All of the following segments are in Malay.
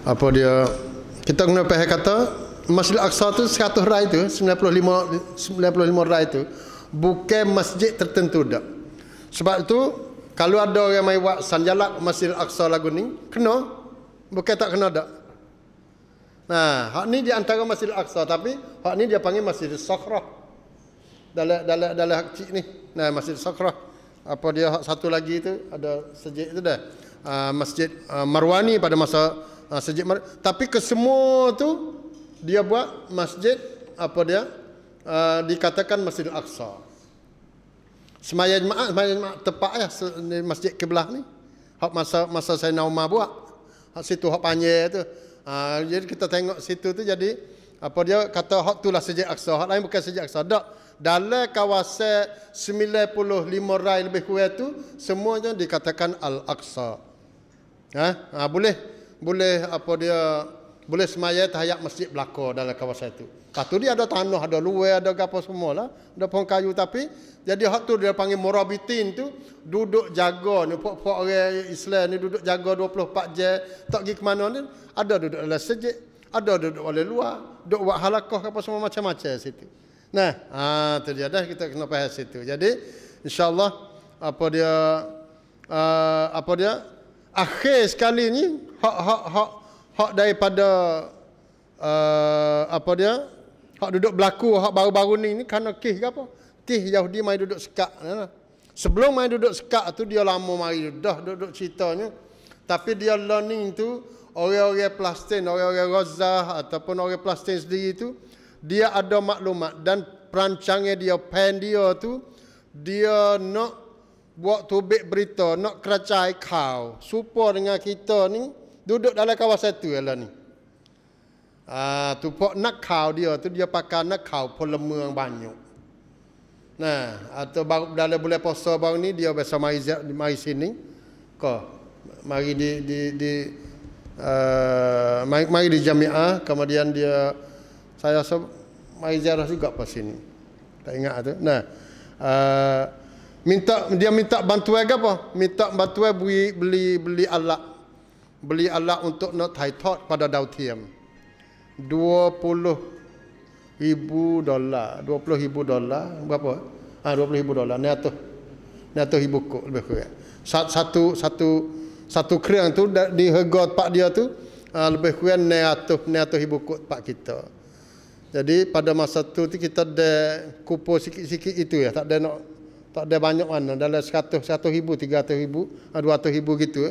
apa dia, kita kena faham kata Masjid Al-Aqsa tu 100 rai tu, 95 rai tu bukan masjid tertentu dak. Sebab tu kalau ada orang mai buat sanjalak Masjid Al-Aqsa lagu ni, kena, bukan tak kena dak. Nah, hak ni di antara Masjid Al-Aqsa, tapi hak ni dia panggil Masjid Al-Sakhrah. Dalam hak cik ni. Nah, Masjid Al-Sakhrah. Apa dia hak satu lagi tu ada sejid tu dah. Masjid Marwani pada masa sejid tapi kesemua tu dia buat masjid apa dia dikatakan Masjid Al-Aqsa. Sembahyang jemaah tepat ya masjid kiblah ni. Hak masa Sayyidina Umar buat. Hak situ hak panjang tu. Jadi kita tengok situ tu jadi apa dia kata hak tulah Masjid Al-Aqsa, hak lain bukan Masjid Al-Aqsa. Dak. Dalam kawasan 95 rai lebih kurang tu semuanya dikatakan Al-Aqsa. Boleh apa dia boleh semaya tahiyat masjid belaka dalam kawasan itu. Lepas tu dia ada tanah, ada luar, ada apa semualah, ada pohon kayu tapi jadi hak tu dia panggil murabitin tu duduk jaga ni puak-puak orang Islam ni duduk jaga 24 jam tak pergi ke mana ni, ada duduk dalam masjid, ada duduk oleh luar, duduk buat halaqah apa semua macam-macam situ. Nah, tu dia dah kita kena faham situ. Jadi insya-Allah apa dia akhir sekali ni hak daripada apa dia hak duduk berlaku hak baru-baru ni kerana kes ke apa? Kes Yahudi mai duduk sekat. Sebelum mai duduk sekat tu dia lama mari dah duduk ceritanya. Tapi dia learning tu orang-orang Palestin, orang-orang Gaza ataupun orang Palestin sendiri tu dia ada maklumat dan perancangnya dia pen dia tu dia nak buat tubik berita, nak keracai kau supaya dengan kita ni duduk dalam kawasan tu lah ni. Tu pok nak kau dia tu dia pakai nak kau polymer yang banyak. Nah, atau baru dalam bulan puasa baru ni dia biasa mari sini. Mari mari di Jamiah, kemudian dia saya rasa mai ziarah juga pas sini. Tak ingat tu. Nah, minta bantuan ke apa? Minta bantuan beli alat. Beli alat untuk nak thai-thot pada Dautiam. $20,000. $20,000 berapa? $20,000. $100,000 kok lebih kurang. Satu kerang tu di harga tempat dia tu lebih kurang $900,000 kok tempat kita. Jadi pada masa tu kita ada kupur sikit-sikit itu ya, tak ada banyak mana dalam 100,000, 300,000, 200,000 gitu.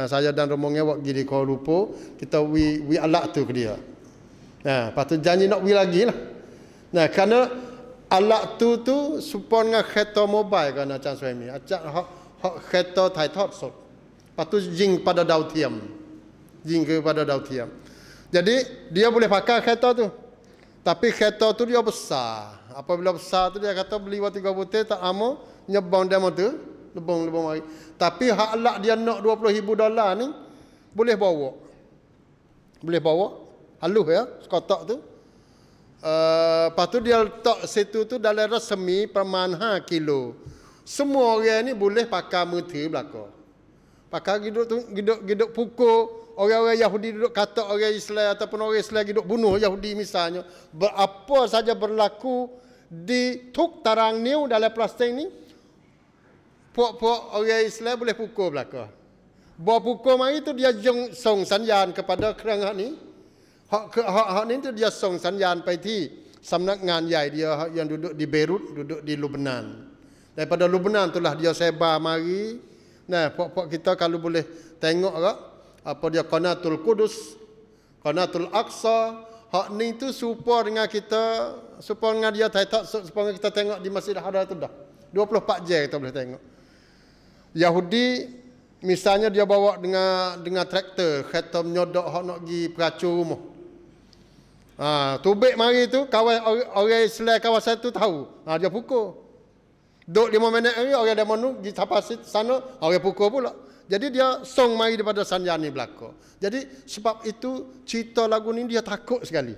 Saya dan rombongan buat pergi di Kuala Lumpur, kita wi alat tu ke dia. Lepas tu janji nak wi lagi lah. Kerana alat tu supaya dengan kereta mobile kan macam suami. Acak hak kereta thai-thot sok. Lepas tu jing pada Dautiam. Jing kepada Dautiam. Jadi dia boleh pakai kereta tu. Tapi kereta tu dia besar. Apabila besar tu dia kata beli 3 butir tak lama nyebang demo tu, lebong mari. Tapi hak alat dia nak $20,000 ni boleh bawa. Boleh bawa. Halus ya, sekotak tu. Lepas tu dia letak situ tu dalam resmi permana kilo. Semua orang ni boleh pakai meter belakang. Pakai giduk pukul orang-orang Yahudi duduk kata orang Islam ataupun orang Islam duduk bunuh Yahudi misalnya. Apa saja berlaku di tuk tarang niu dalam Palestin ni, puak-puak orang Islam boleh pukul belakang. Bawa pukul mari tu dia song sanjan kepada kerang ni. Hak ni tu dia song sanjan pai ti samnak ngan yai dia yang duduk di Beirut, duduk di Lebanon. Daripada Lebanon itulah dia sebar mari. Nah, puak-puak kita kalau boleh tengok ke apa dia Qanatul Qudus, Qanatul Aqsa, hak ni tu supaya dengan kita, supaya dengan dia supaya kita tengok di Masjid Haram tu dah. 24 jam kita boleh tengok. Yahudi misalnya dia bawa dengan traktor, kereta menyodok hak nak pergi peracur rumah. Tubik mari tu kawan orang Islam kawasan tu tahu. Dia pukul. Duk 5 minit hari orang demo nu di tapasit sana orang pukul pula. Jadi dia song mari daripada sanjani belaka. Jadi sebab itu cerita lagu ni dia takut sekali.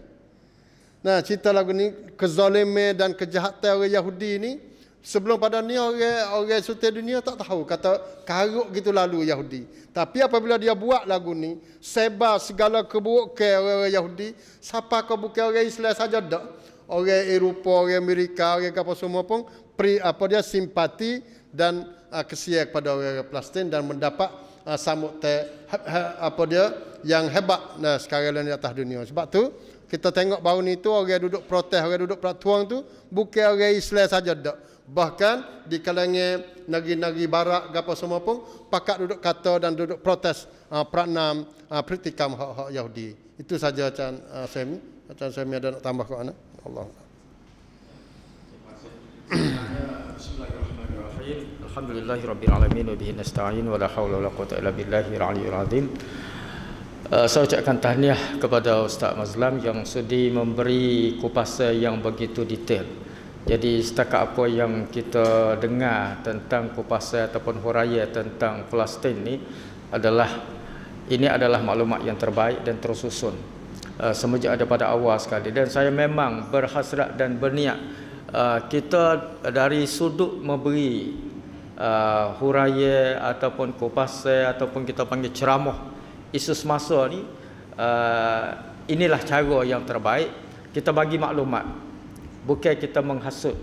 Nah, cerita lagu ni kezaliman dan kejahatan orang Yahudi ni Sebelum pada ni orang sutai dunia tak tahu kata karuk gitu lalu Yahudi. Tapi apabila dia buat lagu ni, sebar segala keburukan orang Yahudi, siapa kau bukan orang Islam saja dak. Orang Eropah, orang Amerika, orang apa semua pun dia simpati dan kesian kepada orang Palestin dan mendapat samut yang hebat sekarang di atas dunia. Sebab tu kita tengok baru ni tu orang duduk protes, orang duduk peratuang tu bukan orang Islam saja dak. Bahkan di kalangan negeri-negeri barat apa semua pun pakat duduk kata dan duduk protes peranam pertikam hak-hak Yahudi. Itu saja Chan Semi ada nak tambah ke mana? Allah. Bismillahirrahmanirrahim. Alhamdulillahirabbil alamin wa bihi nasta'in wa la haula wa la quwwata illa billahil aliyyil azim. Saya ucapkan tahniah kepada Ustaz Mazlan yang sudi memberi kupasan yang begitu detail. Jadi setakat apa yang kita dengar tentang kupasan ataupun huraian tentang Palestin ini adalah maklumat yang terbaik dan tersusun semenjak daripada awal sekali. Dan saya memang berhasrat dan berniat kita dari sudut memberi huraian ataupun kupasan ataupun kita panggil ceramah isu semasa ni, inilah cara yang terbaik kita bagi maklumat. Bukan kita menghasut,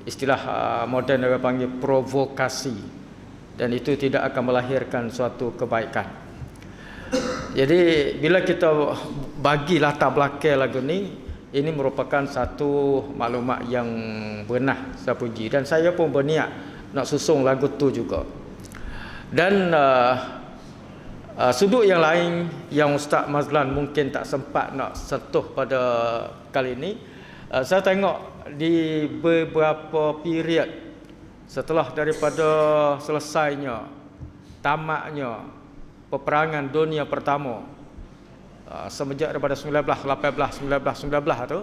istilah moden orang panggil provokasi, dan itu tidak akan melahirkan suatu kebaikan. Jadi bila kita bagi latar belakang lagu ni, ini merupakan satu maklumat yang benar, saya puji, dan saya pun berniat nak susung lagu tu juga. Dan sudut yang lain yang Ustaz Mazlan mungkin tak sempat nak sentuh pada kali ini, saya tengok di beberapa period setelah daripada selesainya, tamatnya peperangan dunia pertama, semenjak daripada 1918 tu,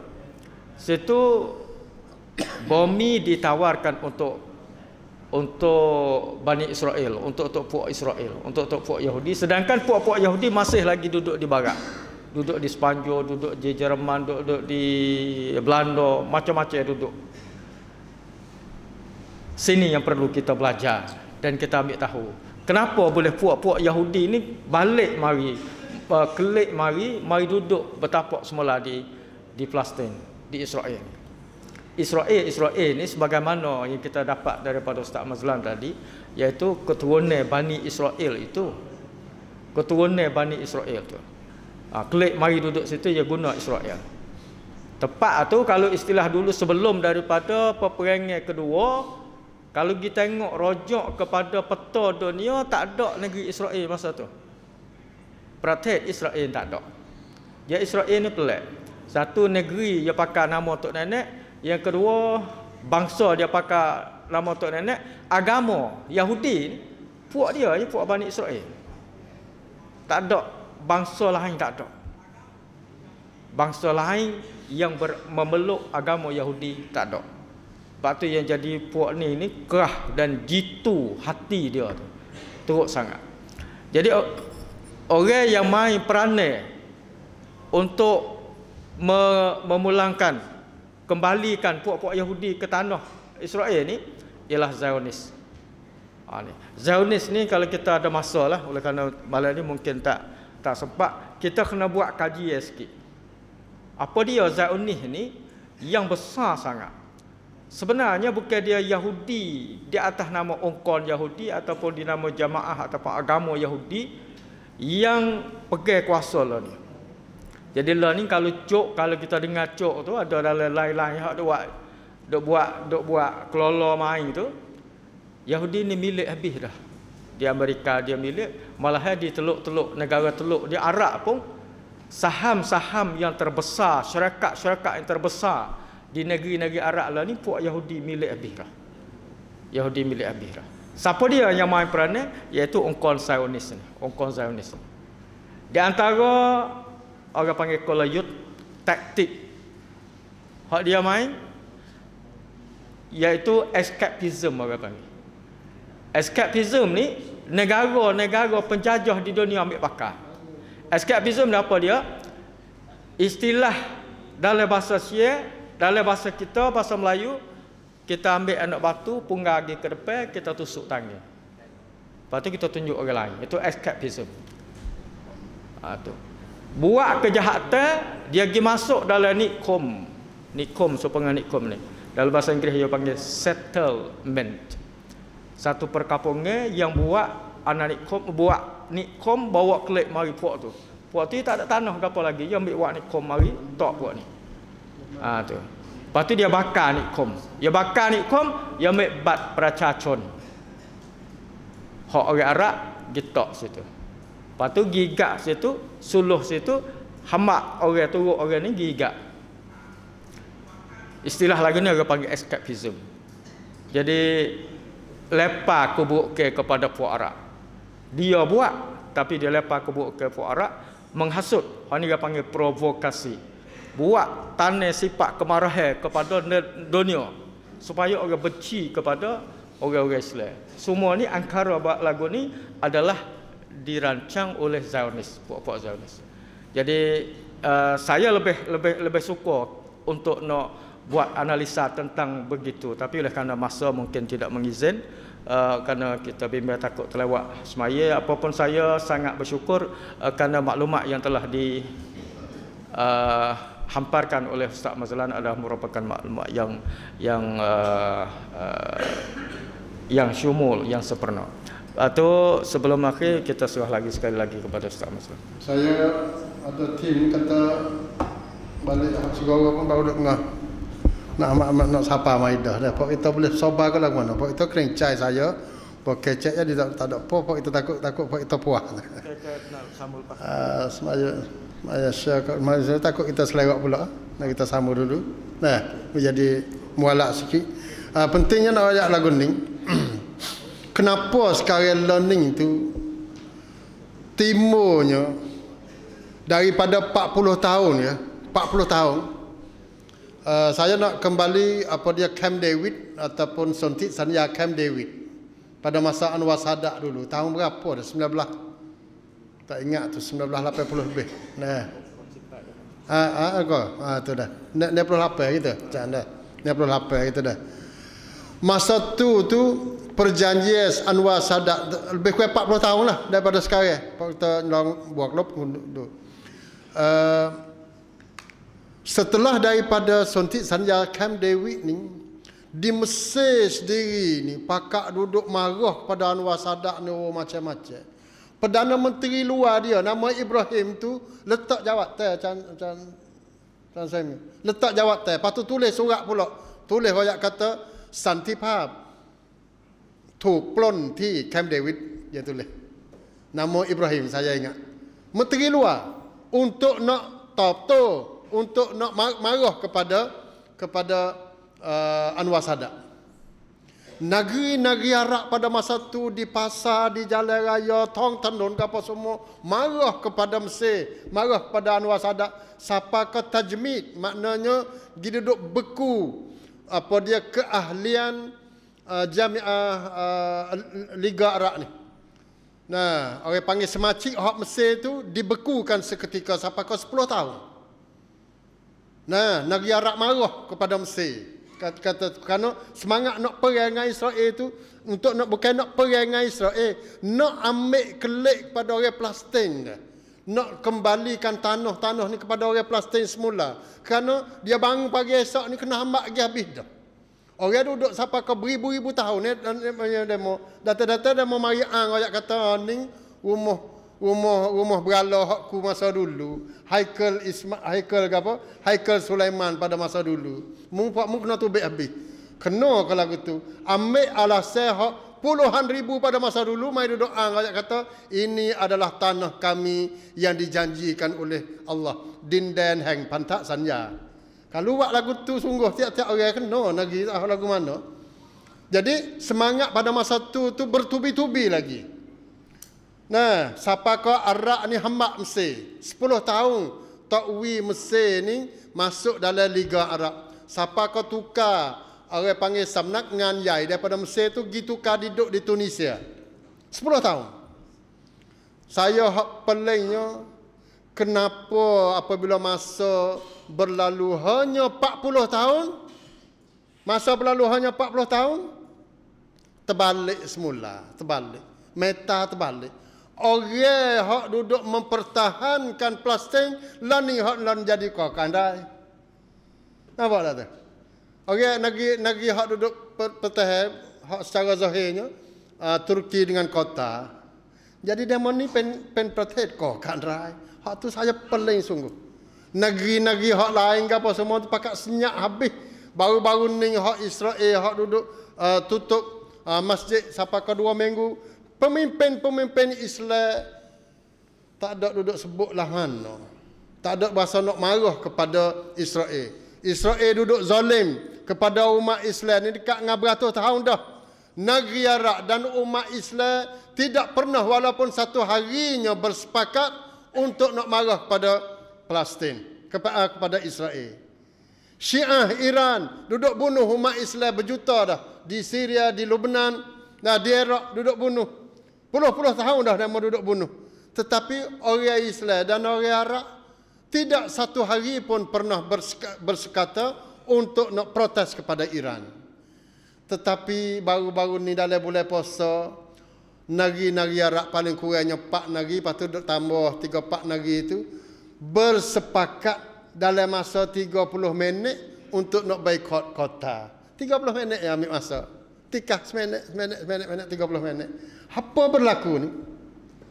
situ bumi ditawarkan untuk Bani Israel, untuk puak Israel, untuk puak Yahudi, sedangkan puak-puak Yahudi masih lagi duduk di barat. Duduk di Spanyol, duduk di Jerman, duduk di Belanda, macam-macam duduk. Sini yang perlu kita belajar dan kita ambil tahu. Kenapa boleh puak-puak Yahudi ni balik mari, kelik mari duduk bertapak semula di Palestin, di Israel. Israel ni sebagaimana yang kita dapat daripada Ustaz Mazlan tadi, iaitu keturunan Bani Israel itu. Keturunan Bani Israel tu. Klik mari duduk situ, dia guna Israel. Tepat tu kalau istilah dulu sebelum daripada peperangan kedua, kalau kita tengok rojok kepada peta dunia, tak ada negeri Israel masa tu. Pratet Israel tak ada. Dia Israel ni pelik. Satu negeri dia pakai nama tok nenek, yang kedua bangsa dia pakai nama tok nenek, agama Yahudi puak dia je puak Bani Israel. Tak ada bangsa lain, tak ada bangsa lain yang memeluk agama Yahudi, tak ada. Sebab tu yang jadi puak ni kerah dan jitu hati dia tu teruk sangat. Jadi orang yang main peranan untuk memulangkan, kembalikan puak-puak Yahudi ke tanah Israel ni ialah Zionis. Zionis ni kalau kita ada masa lah, oleh kerana malam ni mungkin tak sempat, kita kena buat kajian sikit. Apa dia Zionis ni yang besar sangat. Sebenarnya bukan dia Yahudi di atas nama ongkon Yahudi ataupun di nama jamaah ataupun agama Yahudi yang pegang kuasa lah ni. Jadi lah ni kalau kita dengar cok tu ada dalam lain-lain hak dok buat kelola main tu, Yahudi ni milik habis dah. Di Amerika dia milik, malahan di teluk-teluk negara teluk di Arab pun saham-saham yang terbesar, syarikat-syarikat yang terbesar di negeri-negeri Arab lah ni puak Yahudi milik habis dah. Yahudi milik habis dah. Siapa dia yang main peranan? Iaitu ongkon Zionis ni, ongkon Zionis. Di antara orang panggil kolayut taktik hak dia main iaitu escapism orang panggil. Escapism ni negara-negara penjajah di dunia ambil pakai. Escapism ni apa dia? Istilah dalam bahasa Syiah, dalam bahasa kita, bahasa Melayu, kita ambil anak batu, punggang ke depan, kita tusuk tangan. Lepas tu kita tunjuk orang lain. Itu escapism. Tu. Buat kejahatan, dia pergi masuk dalam nikom. Nikom, sopangan nikom ni. Dalam bahasa Inggeris dia panggil settlement. Satu perkampungan yang buat anak nikom bawa kelip mari puak tu. Puak tu tak ada tanah ke apa lagi, dia ambil buat nikom mari tok puak ni. Tu. Lepas tu dia bakar nikom. Dia bakar nikom, dia ambil bat peracacon. Hak orang Arab gitok situ. Lepas tu gigak situ, suluh situ, hamak orang turut orang ni gigak. Istilah lagu ni orang panggil escapism. Jadi lepas keburukan kepada puak Arab. Dia buat, tapi dia lepas keburukan puak Arab, menghasut. Hak ni dia panggil provokasi. Buat tanda sifat kemarahan kepada dunia supaya orang benci kepada orang-orang Islam. Semua ni angkara lagu ni adalah dirancang oleh Zionis, puak-puak Zionis. Jadi saya lebih suka untuk nak buat analisa tentang begitu, tapi oleh kerana masa mungkin tidak mengizin, kerana kita bimbang takut terlewat semaya. Apapun saya sangat bersyukur kerana maklumat yang telah hamparkan oleh Ustaz Mazlan adalah merupakan maklumat yang syumul, yang sempurna. Atau sebelum akhir kita serah lagi sekali lagi kepada Ustaz Mazlan. Saya ada tim kata balik segala pun baru nak nak sapa Maidah dah. Pak kita boleh sobar ke lagu mana? Pak kita kerencai saya. Pak keceknya dia tak ada apa. Pak kita takut pak kita puas. Nak sambul pak. Saya takut kita selewat pula. Nah kita sambung dulu. Nah, menjadi mualak sikit. Pentingnya nak ayat lagu ni. Kenapa sekarang learning tu timurnya daripada 40 tahun ya, 40 tahun. Saya nak kembali apa dia Camp David ataupun Sontik Sanya Camp David pada masa Anwar Sadat dulu. Tahun berapa dah? 19 tak ingat tu, 1980 lebih. Nah. Tu dah. 98 gitu. Macam dah. 98 gitu dah. Masa tu perjanjian Anwar Sadat lebih kurang 40 tahun lah daripada sekarang. Kita buat klub tu. Setelah daripada Sontik Sanya Camp David ni, di Mesir sendiri ni pakak duduk marah kepada Anwar Sadat ni macam-macam. Perdana Menteri luar dia nama Ibrahim tu letak jawatan macam saya. Letak jawatan, lepas tu tulis surat pula. Tulis ayat kata Santipap ถูกปล้นที่แคมป์เดวิดdia tulis. Nama Ibrahim saya ingat. Menteri luar untuk nak topto, untuk nak marah kepada Anwar Sadat. Negeri-negeri Arab pada masa tu di pasar, di jalan raya, tong tenun apa semua marah kepada Mesir, marah kepada Anwar Sadat. Siapa ke tajmid, maknanya dia duduk beku apa dia keahlian Jamiah Liga Arab ni. Nah, orang panggil semacik hak Mesir tu dibekukan seketika sampai ke 10 tahun. Nah, negeri Arab marah kepada Mesir. Kata kerana semangat nak perang dengan Israel tu untuk nak bukan nak perang dengan Israel, nak ambil kelik kepada orang Palestin dah. Nak kembalikan tanah-tanah ni kepada orang Palestin semula. Kerana dia bangun pagi esok ni kena hambak lagi habis dah. Orang duduk sampai ke beribu-ribu tahun ni demo. Data-data demo mari ayat kata ni rumah berala hakku masa dulu. Haikal apa? Haikal Sulaiman pada masa dulu. Mu kena tubik habis. Kena kalau gitu. Ambil alasan hak puluhan ribu pada masa dulu mai duduk ayat kata ini adalah tanah kami yang dijanjikan oleh Allah. Dindan hang pantak sanya. Kalau buat lagu tu sungguh tiap-tiap orang kena lagi lagu mana. Jadi semangat pada masa tu bertubi-tubi lagi. Nah, siapa kau Arab ni hambak Mesir. 10 tahun takwi Mesir ni masuk dalam Liga Arab. Siapa kau tukar orang panggil Samnak dengan Yai daripada Mesir tu pergi tukar duduk di Tunisia. 10 tahun. Saya hak pelingnya kenapa apabila masa berlalu hanya 40 tahun Masa berlalu hanya 40 tahun, terbalik semula, terbalik. Meta terbalik. Orang hak duduk mempertahankan Palestin, lani hak lan jadi kau kandai. Nampak tak tu? Orang negeri hak duduk pertahan, hak secara zahirnya, Turki dengan kota. Jadi demo ni pen pertahan kau kandai. Hak tu saya peling sungguh. Negeri-negeri hak lain ke apa semua tu pakat senyap habis. Baru-baru ni hak Israel hak duduk tutup masjid sampai ke 2 minggu. Pemimpin-pemimpin Islam tak ada duduk sebutlah mana. Tak ada bahasa nak marah kepada Israel. Israel duduk zalim kepada umat Islam ni dekat dengan beratus tahun dah. Negeri Arab dan umat Islam tidak pernah walaupun satu harinya bersepakat untuk nak marah kepada Palestin, kepada Israel. Syiah Iran duduk bunuh umat Islam berjuta dah. Di Syria, di Lebanon, di Iraq duduk bunuh. Puluh-puluh tahun dah mereka duduk bunuh. Tetapi orang Islam dan orang Arab tidak satu hari pun pernah bersekata untuk nak protes kepada Iran. Tetapi baru-baru ni dalam bulan puasa, negeri-negeri Arab paling kurangnya 4 negeri, lepas tu tambah 3-4 negeri itu bersepakat dalam masa 30 minit untuk nak boikot kota. 30 minit ya ambil masa. Tikah seminit 30 minit. Apa berlaku ni?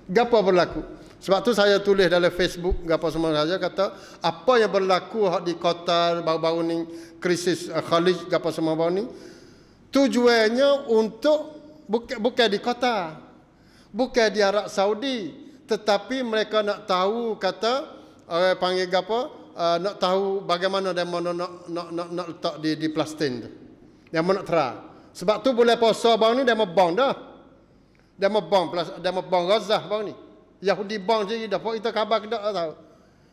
Gapo berlaku? Sebab tu saya tulis dalam Facebook, gapo semua saja kata apa yang berlaku di kota baru-baru ni, krisis Khalij gapo semua baru ni, tujuannya untuk bukan di kota, bukan di Arab Saudi, tetapi mereka nak tahu kata orang panggil gapo, nak tahu bagaimana dia nak letak di Palestin tu. Dia nak terang. Sebab tu boleh puasa bang ni dia mau bang dah. Dia mau bang Gaza bang ni. Yahudi bang je dah pok kita khabar ke tak tahu.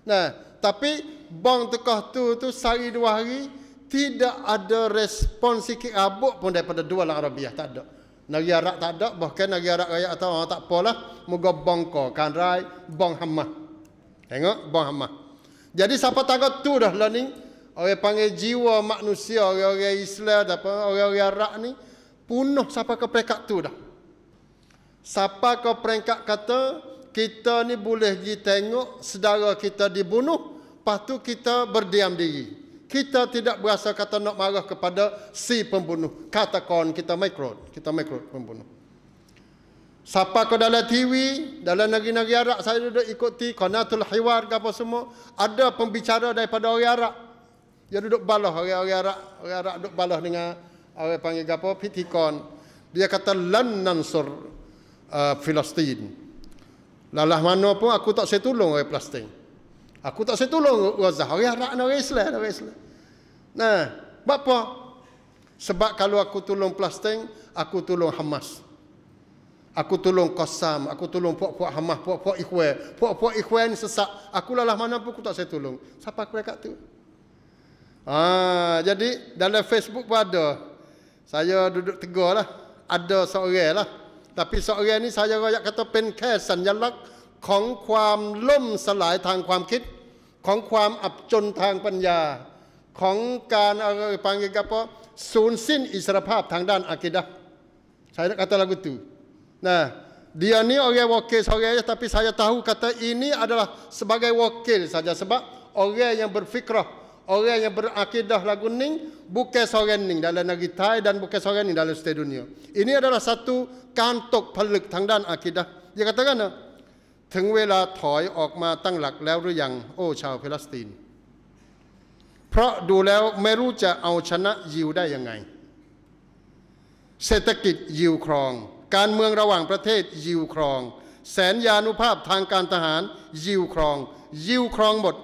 Nah, tapi bang tekah tu sehari 2 hari tidak ada respon sikit abuk pun daripada dua Arabiah, tak ada. Negeri Arab tak ada, bahkan negeri Arab kaya atau tak apalah, moga bang ko kan rai bang Hamas. Tengok bang Hamas. Jadi siapa tanggal tu dah lah ni, orang panggil jiwa manusia, orang-orang Islam apa, orang-orang Arab ni punuh siapa ke peringkat tu dah. Siapa ke peringkat kata kita ni boleh pergi tengok saudara kita dibunuh, lepas tu kita berdiam diri. Kita tidak berasa kata nak marah kepada si pembunuh. Katakan kita mikro pembunuh. Siapa ke dalam TV, dalam negeri-negeri Arab saya duduk ikuti Qanatul Hiwar ke apa semua, ada pembicara daripada orang Arab. Dia duduk balah orang Arab duduk balah dengan orang panggil apa Pitikon. Dia kata lan nansur Palestin. Lalah mana pun aku tak saya tolong orang Palestin. Aku tak saya tolong Gaza. Orang Arab dan orang Islam, Nah, apa? Sebab kalau aku tolong Palestin, aku tolong Hamas. Aku tolong Qassam, aku tolong puak-puak Hamas, puak-puak Ikhwan sesak. Aku lalah mana pun aku tak saya tolong. Siapa aku dekat tu? Jadi dalam Facebook pun ada. Saya duduk tegur lah. Ada seorang lah. Tapi seorang ni saya rakyat kataเป็นแค่สัญลักษณ์ของความล่มสลายทางความคิดของความอับจนทางปัญญาของการpanggil apa สูญสิ้นอิสรภาพทางด้านอากีดะห์ saya nak kata lagu tu. Nah, dia ni orang wakil seorang tapi saya tahu kata ini adalah sebagai wakil saja sebab orang yang berfikrah, orang yang berakidah lagu ni bukan seorang ni dalam negeri Thai dan bukan seorang ni dalam seluruh dunia. Ini adalah satu kantok peluk tang dan akidah. Dia katakan ถึงเวลาถอยออกมาตั้งหลักแล้วหรือยังโอ้ชาวปาเลสไตน์เพราะดูแล้วไม่รู้จะเอาชนะยิวได้ยังไงเศรษฐกิจยิวครองการเมืองระหว่างประเทศยิวครองแสนยานุภาพทางการทหารยิวครองหมด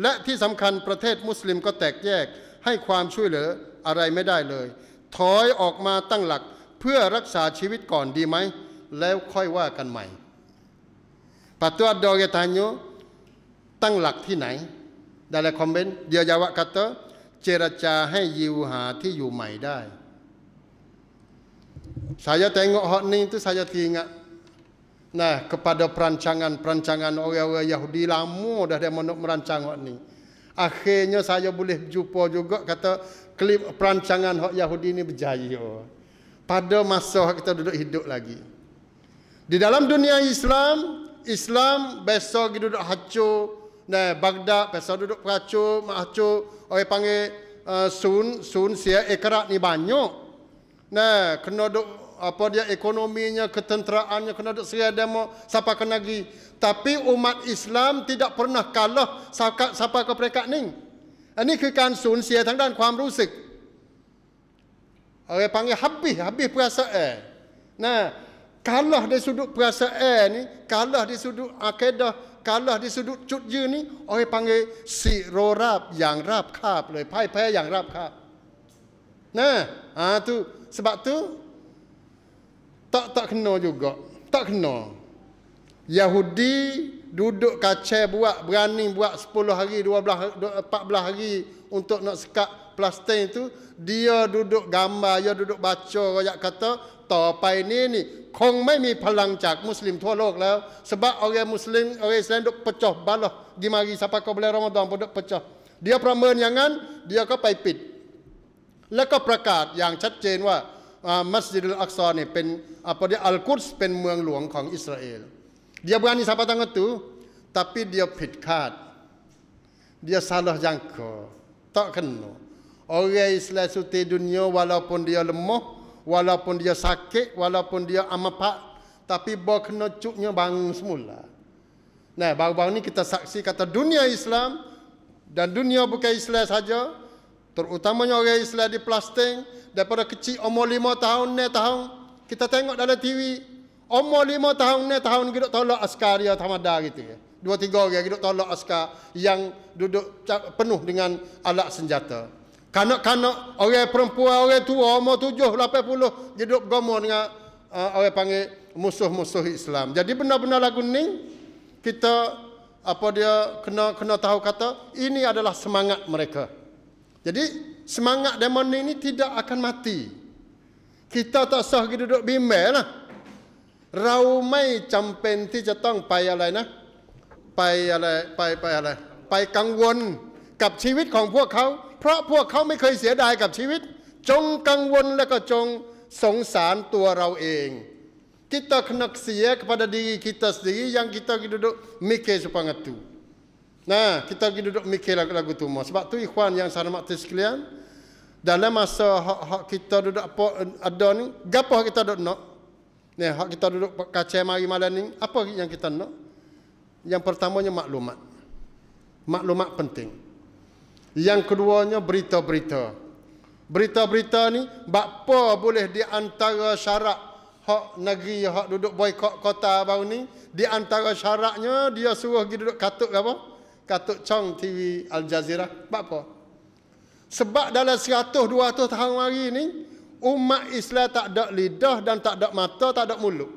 และที่สำคัญประเทศมุสลิมก็แตกแยกให้ความช่วยเหลืออะไรไม่ได้เลยถอยออกมาตั้งหลักเพื่อรักษาชีวิตก่อนดีไหมแล้วค่อยว่ากันใหม่Patu ada orang tanya, tang lakที่ไหน dalam komen dia jawab kata, ceraca hai yiu ha ti yu mai dai. Saya tengok hak ni tu saya teringat kepada perancangan orang-orang Yahudi lama dah dia nak merancang hak ni. Akhirnya saya boleh jumpa juga kata klip perancangan hak Yahudi ni berjaya. Pada masa kita duduk hidup lagi. Di dalam dunia Islam besok duduk hancur. Nah, Baghdad besok duduk peracur, mahacur. Orang panggil sun sia ekrat ni banyak. Nah, kena duk apa dia ekonominya, ketenteraannya kena duk seria demo siapa kena lagi. Tapi umat Islam tidak pernah kalah siapa ke peringkat ni. Iniคือการสูญเสียทางด้านความรู้สึก Orang panggil habis perasaan. Nah, kalah di sudut perasaan ni, kalah di sudut akidah, kalah di sudut cut je ni, orang panggil si rorab yang rap kapเลย pai yang rap kap. Nah, tu sebab tu tak kena juga. Tak kena. Yahudi duduk kacau berani buat 10 hari, 12, 14 hari untuk nak sekat Palestin itu, dia duduk gambar, dia duduk baca rakyat kata, ต่อไปนี้นี่คงไม่มีพลังจากมุสลิมทั่วโลกแล้ว sebab orang Muslim, orang Islam duk pecah balah di mari sampai ke bulan Ramadan pun duk pecah. Diaประเมินอย่างนั้น dia ก็ไปปิด แล้วก็ประกาศอย่างชัดเจนว่ามัสยิดอัลอักซอนี่เป็นapa dia Al-Quds เป็นเมืองหลวงของอิสราเอล Dia berani sampai tangan tu, tapi dia pitkat. Dia salah jangka. Tak kena. Orang Islam suti dunia walaupun dia lemah, walaupun dia sakit, walaupun dia amapat, tapi bawa kena cuknya bangun semula. Nah, baru-baru ni kita saksi kata dunia Islam dan dunia bukan Islam saja, terutamanya orang Islam di Palestin, daripada kecil umur 5 tahun, 6 tahun, kita tengok dalam TV, umur 5 tahun, 6 tahun duduk tolak askar dia tamada gitu ya. 2-3 orang duduk tolak askar yang duduk penuh dengan alat senjata. Kanak-kanak, orang perempuan, orang tua, umur 7-80 duduk bergumul dengan orang panggil musuh-musuh Islam. Jadi benar-benar lagu ni kita kena tahu kata ini adalah semangat mereka. Jadi semangat demon ini tidak akan mati. Kita tak sah duduk bimbel lah. เราไม่จำเป็นที่จะต้องไปอะไรนะไปกังวลกับชีวิตของพวกเขาเพราะพวกเขาไม่เคยเสียดายกับชีวิตจงกังวลและก็จงสงสารตัวเราเอง kita kena sia kepada diri kita sendiri yang kita duduk mikir supaya tu. Nah, kita duduk mikir lagu tu sebab tu ikhwan yang saya hormati sekalian, dalam masa hak kita duduk apa ada ni, gapo kita duduk nak. Nah, hak kita duduk kacau mari malam ni, apa yang kita nak? Yang pertamanya maklumat. Maklumat penting. Yang keduanya berita-berita. Berita-berita ni bapa boleh di antara syarat hak negeri hak duduk boikot kota baru ni, di antara syaratnya dia suruh pergi duduk katuk apa? Katuk Chong TV Al Jazeera. Bapa? Sebab dalam 100-200 tahun hari ni umat Islam tak ada lidah dan tak ada mata, tak ada mulut.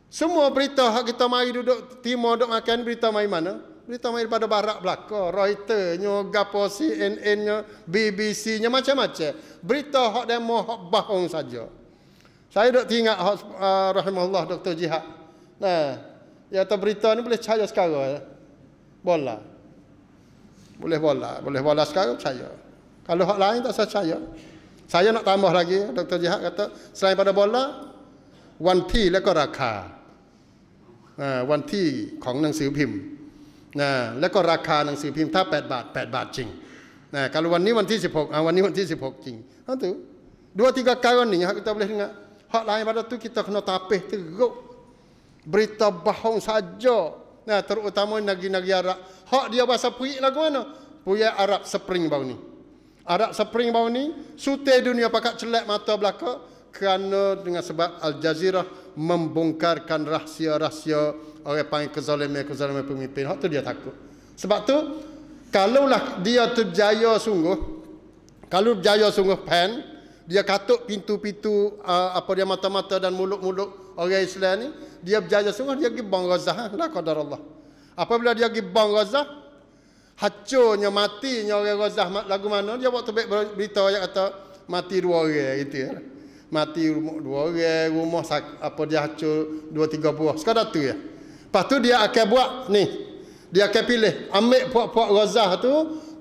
Semua berita hak kita mari duduk timur duduk makan, berita mari mana? Berita mari daripada barat belaka, Reuters-nya, gapo CNN-nya, BBC-nya, macam-macam. Berita hak demo hak bohong saja. Saya duk teringat hak rahimahullah Dr. Jihad. Nah, ya atas berita ni boleh percaya sekarang. Bola. Boleh bola sekarang percaya. Kalau hak lain tak saya percaya. Saya nak tambah lagi, Dr. Jihad kata, selain pada bola, วันที่และก็ราคา วันที่ของหนังสือพิมพ์ แล้วก็ราคาหนังสือพิมพ์ถ้า8 บาท 8 บาทจริง kalau วันนี้วันที่ 16 วันนี้วันที่ 16 จริง itu 2-3 kali ni kita boleh dengar. Hak lain pada tu kita kena tapih teruk. Berita bohong saja. Terutama negeri-negeri Arab. Hak dia bahasa puik lagu mana? Puik Arab Spring baru ni. Arab Spring baru ni, sutai dunia pakat celak mata belaka kerana dengan sebab Al Jazeera membongkarkan rahsia-rahsia orang panggil kezaliman pemimpin. Hak tu dia takut. Sebab tu, kalaulah dia terjaya sungguh, kalau berjaya sungguh pen, dia katuk pintu-pintu dia mata-mata dan mulut-mulut orang Islam ni, dia berjaya sungguh, dia pergi bang Gaza. La qadar Allah. Apabila dia pergi bang Gaza, hancurnya matinya orang Gaza lagu mana, dia waktu baik berita yang kata mati 2 orang gitu ya. Mati 2 orang, rumah dia hancur 2-3 buah. Sekadar tu ya. Lepas tu dia akan buat ni. Dia akan pilih ambil puak-puak Gaza tu,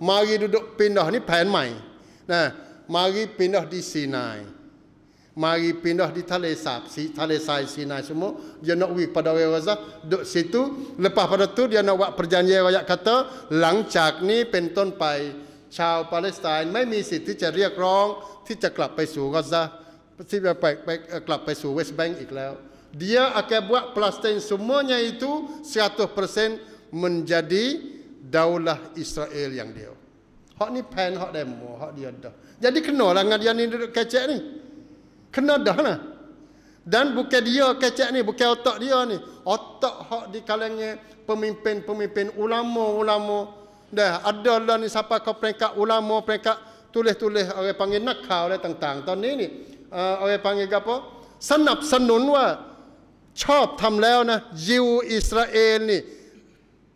mari duduk pindah ni plan mai. Nah, mari pindah di Sinai. Mari pindah di Talesai Sinai semua. Dia nak pergi pada orang Gaza, duduk situ. Lepas pada tu dia nak buat perjanjian rakyat kata, หลังจากนี้เป็นต้นไปชาวปาเลสไตน์ไม่มีสิทธิ์ที่จะเรียกร้องที่จะกลับไปสู่กาซาที่จะกลับไปสู่เวสต์แบงก์อีกแล้ว Dia akan buat Palestin semuanya itu 100% menjadi daulah Israel yang dia. Hak ni pen, hak demo, hak dia dah. Jadi kenalah dengan dia ni duduk kecek ni. Kena dah lah. Dan bukan dia kecek ni, bukan otak dia ni. Otak hak di kalangan pemimpin-pemimpin ulama-ulama. Dah ada lah ni siapa kau peringkat ulama, peringkat tulis-tulis orang panggil nakal tentang tahun ni orang panggil apa? สนับสนุนว่าชอบทำแล้วนะยิวอิสราเอลนี่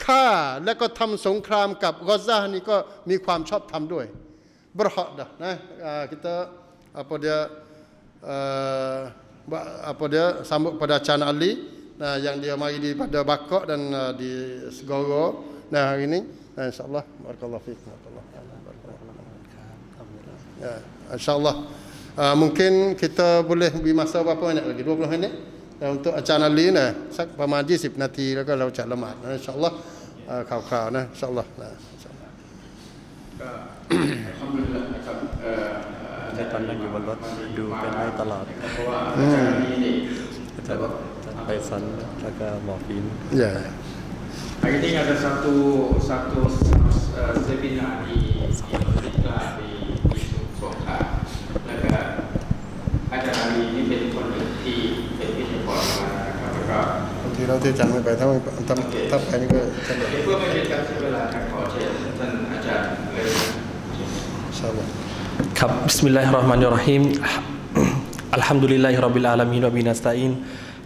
ฆ่าแล้วก็ทำสงครามกับกาซานี่ก็มีความชอบธรรมด้วย berhak dah nah kita apa dia sambut pada Chan Ali nah yang dia mari di pada Bakok dan di Segoro nah hari ini nah insyaallah barakallahu fiik ya insyaallah mungkin kita boleh beri masa berapa minit lagi 20 minit untuk Chan Ali nah sak ประมาณ20นาทีแล้วก็เราจะละหมาดนะอินชาอัลลอฮ์ข่าวๆนะอินชาอัลลอฮ์นะก็อัลฮัมดุลิลลาห์นะครับตอนนั่งอยู่บนรถดูกันได้ตลอดเพราะว่าจะไปซันแล้วก็หมอฟิน ya hari ini ada satu seminar di Songklaแล้วก็อาจารย์นี่เป็นคนที่เป็นวิทยากรมาครับ บางทีเราที่จันไม่ไปถ้าไปนี่ก็จะเพื่อไม่เป็นการเสียเวลาขอเชิญท่านอาจารย์เลยอินชาอัลลอฮ์ครับบิสมิลลาฮิรเราะห์มานิรเราะฮีมอัลฮัมดุลิลลาฮิร็อบบิลอาลามีนวะบินัสตะอีน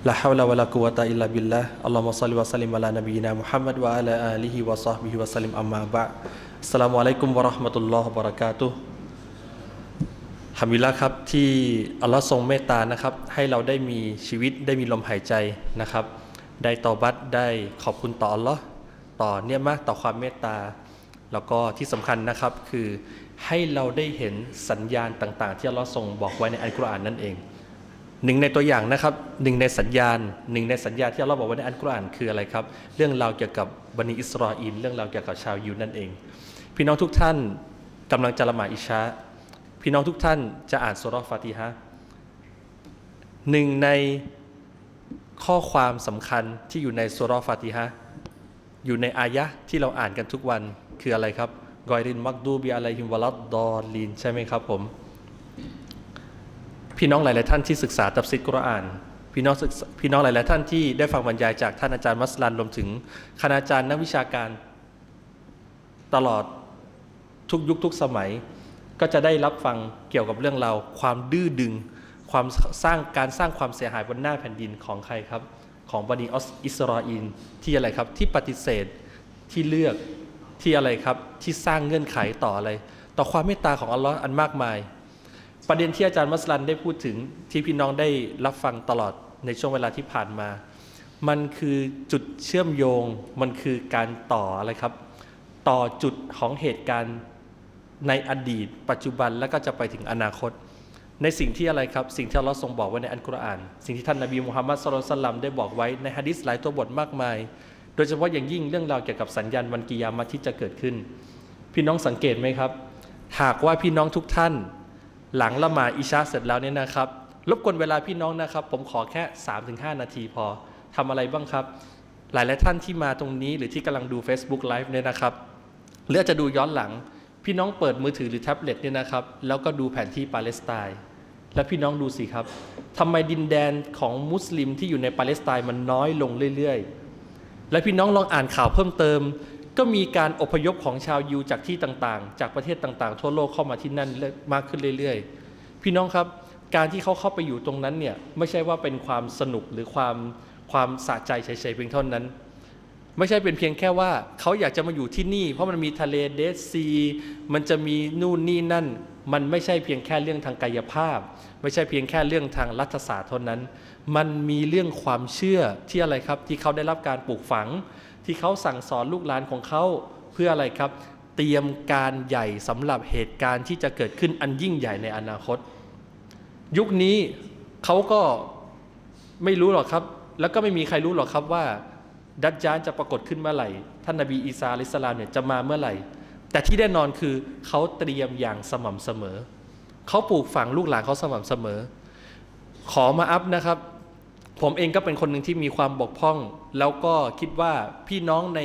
ลาฮาวลาวะลากุวะตะอิลลาบิลลาฮ์อัลลอฮุมมะศ็อลลิวะซัลลิมอะลานบีนามุฮัมมัดวะอะลาอาลิฮิวะศอฮบิฮิวะซัลลิมอัมมาบะอัสสลามุอะลัยกุมวะเราะห์มะตุลลอฮ์วะบะเราะกาตุฮ์ฮัมดุลิลลาห์ครับที่อัลลอฮ์ทรงเมตตานะครับให้เราได้มีชีวิตได้มีลมหายใจนะครับได้ตอบัตได้ขอบคุณต่ออัลลอฮ์ต่อเนี่ยมากต่อความเมตตาแล้วก็ที่สำคัญนะครับคือให้เราได้เห็นสัญญาณต่างๆที่อัลลอฮ์ทรงบอกไว้ในอัลกุรอานนั่นเองหนึ่งในตัวอย่างนะครับหนึ่งในสัญญาณที่อัลลอฮ์บอกไว้ในอัลกุรอานคืออะไรครับเรื่องราวเกี่ยวกับบันิอิสราอีลเรื่องราวเกี่ยวกับชาวยิวนั่นเองพี่น้องทุกท่านกำลังจะละหมาดอิชาพี่น้องทุกท่านจะอ่านซูเราะห์ฟาติฮะห์หนึ่งในข้อความสำคัญที่อยู่ในซูเราะห์ฟาติฮะห์อยู่ในอายะห์ที่เราอ่านกันทุกวันคืออะไรครับกอยรินมักดูบิอะลัยฮิมวะลัดดอลีนใช่ไหมครับผมพี่น้องหลายๆท่านที่ศึกษาตัฟซีรกุรอานพี่น้องหลายๆท่านที่ได้ฟังบรรยายจากท่านอาจารย์มัสลันรวมถึงคณาจารย์นักวิชาการตลอดทุกยุคทุกสมัยก็จะได้รับฟังเกี่ยวกับเรื่องราวความดื้อดึงการสร้างความเสียหายบนหน้าแผ่นดินของใครครับของบันิอิสราอีลที่อะไรครับที่ปฏิเสธที่เลือกที่อะไรครับที่สร้างเงื่อนไขต่ออะไรต่อความเมตตาของอัลลอฮ์อันมากมายประเด็นที่อาจารย์มัสลันได้พูดถึงที่พี่น้องได้รับฟังตลอดในช่วงเวลาที่ผ่านมามันคือจุดเชื่อมโยงมันคือการต่ออะไรครับต่อจุดของเหตุการณ์ในอดีตปัจจุบันแล้วก็จะไปถึงอนาคตในสิ่งที่อะไรครับสิ่งที่อัลลอฮ์ทรงบอกไว้ในอัลกุรอานสิ่งที่ท่านนบีมุฮัมมัดศ็อลลัลลอฮุอะลัยฮิวะซัลลัมได้บอกไว้ในหะดีษหลายตัวบทมากมายโดยเฉพาะอย่างยิ่งเรื่องราวเกี่ยวกับสัญญาณวันกิยามะฮ์ที่จะเกิดขึ้นพี่น้องสังเกตไหมครับหากว่าพี่น้องทุกท่านหลังละหมาดอิชาเสร็จแล้วเนี่ยนะครับรบกวนเวลาพี่น้องนะครับผมขอแค่ 3-5 นาทีพอทำอะไรบ้างครับหลายท่านที่มาตรงนี้หรือที่กำลังดู Facebook Live เนี่ยนะครับหรืออาจจะดูย้อนหลังพี่น้องเปิดมือถือหรือแท็บเล็ตเนี่ยนะครับแล้วก็ดูแผนที่ปาเลสไตน์และพี่น้องดูสิครับทำไมดินแดนของมุสลิมที่อยู่ในปาเลสไตน์มันน้อยลงเรื่อยๆและพี่น้องลองอ่านข่าวเพิ่มเติมก็มีการอพยพของชาวยิวจากที่ต่างๆจากประเทศต่างๆทั่วโลกเข้ามาที่นั่นมากขึ้นเรื่อยๆพี่น้องครับการที่เขาเข้าไปอยู่ตรงนั้นเนี่ยไม่ใช่ว่าเป็นความสนุกหรือความสะใจเฉยๆเพียงเท่านั้นไม่ใช่เป็นเพียงแค่ว่าเขาอยากจะมาอยู่ที่นี่เพราะมันมีทะเลเดดซีมันจะมีนู่นนี่นั่นมันไม่ใช่เพียงแค่เรื่องทางกายภาพไม่ใช่เพียงแค่เรื่องทางรัฐศาสตร์เท่านั้นมันมีเรื่องความเชื่อที่อะไรครับที่เขาได้รับการปลูกฝัง ที่เขาสั่งสอนลูกหลานของเขาเพื่ออะไรครับเตรียมการใหญ่สำหรับเหตุการณ์ที่จะเกิดขึ้นอันยิ่งใหญ่ในอนาคตยุคนี้เขาก็ไม่รู้หรอกครับแล้วก็ไม่มีใครรู้หรอกครับว่าดัจญาลจะปรากฏขึ้นเมื่อไหร่ท่านนบีอีสาอะลัยฮิสสลามเนี่ยจะมาเมื่อไหร่แต่ที่แน่นอนคือเขาเตรียมอย่างสม่ำเสมอเขาปลูกฝังลูกหลานเขาสม่ำเสมอขอมาอัพนะครับผมเองก็เป็นคนหนึ่งที่มีความบกพร่องแล้วก็คิดว่าพี่น้องใน